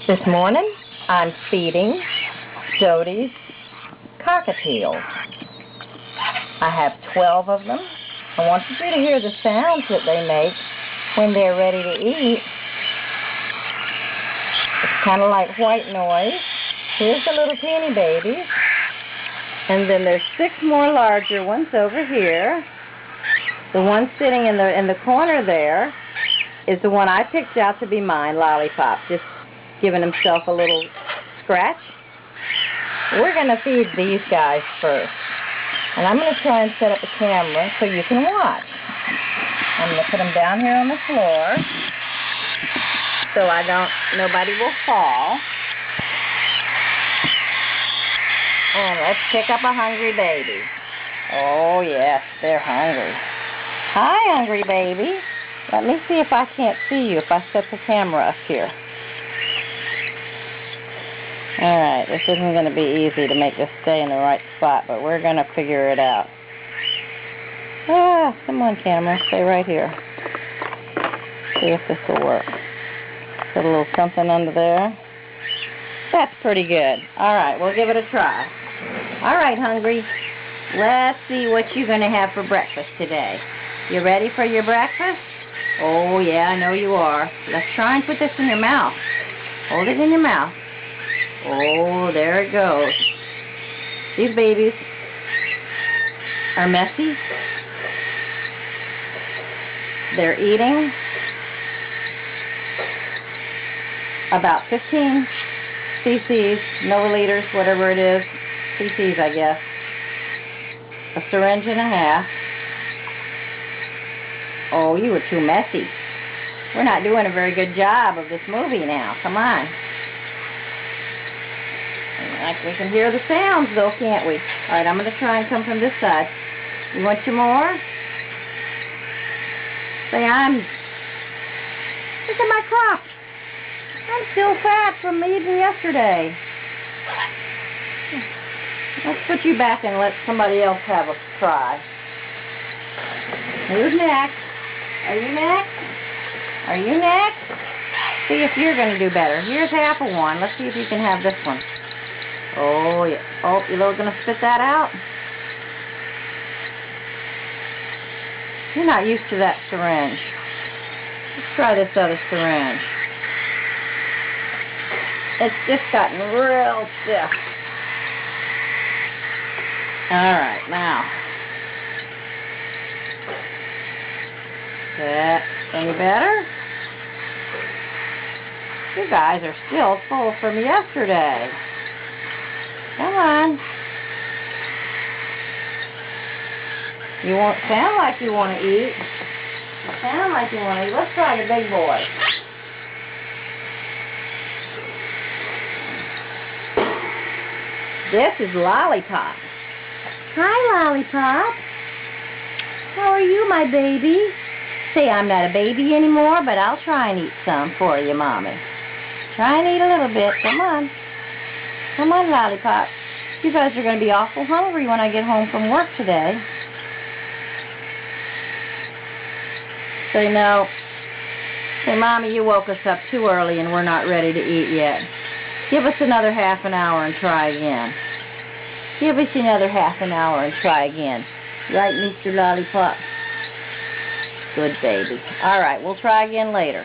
This morning, I'm feeding Jody's cockatiels. I have 12 of them. I want you to hear the sounds that they make when they're ready to eat. It's kind of like white noise. Here's the little teeny babies. And then there's 6 more larger ones over here. The one sitting in the corner there is the one I picked out to be mine, Lollipop. Just giving himself a little scratch. We're going to feed these guys first. And I'm going to try and set up a camera so you can watch. I'm going to put them down here on the floor so nobody will fall. And let's pick up a hungry baby. Oh yes, they're hungry. Hi, hungry baby. Let me see if I can't see you if I set the camera up here. Alright, this isn't going to be easy to make this stay in the right spot, but we're going to figure it out. Come on, camera. Stay right here. See if this will work. Put a little something under there. That's pretty good. Alright, we'll give it a try. Alright, hungry. Let's see what you're going to have for breakfast today. You ready for your breakfast? Oh, yeah, I know you are. Let's try and put this in your mouth. Hold it in your mouth. Oh, there it goes. These babies are messy. They're eating about 15 cc's, milliliters, whatever it is. cc's, I guess. A syringe and a half. Oh, you were too messy. We're not doing a very good job of this movie now. Come on. We can hear the sounds, though, can't we? All right, I'm going to try and come from this side. You want some more? Say, look at my crop. I'm still fat from eating yesterday. Let's put you back and let somebody else have a try. Who's next? Are you next? Are you next? See if you're going to do better. Here's half of one. Let's see if you can have this one. Oh, yeah. Oh, you're going to spit that out? You're not used to that syringe. Let's try this other syringe. It's just gotten real stiff. Alright, now. Is that any better? You guys are still full from yesterday. Come on. You won't sound like you want to eat. You sound like you want to eat. Let's try the big boy. This is Lollipop. Hi, Lollipop. How are you, my baby? Say, I'm not a baby anymore, but I'll try and eat some for you, Mommy. Try and eat a little bit. Come on. Come on, Lollipop. You guys are going to be awful hungry when I get home from work today. Say, no. Say, Mommy, you woke us up too early and we're not ready to eat yet. Give us another half an hour and try again. Give us another half an hour and try again. Right, Mr. Lollipop? Good baby. All right, we'll try again later.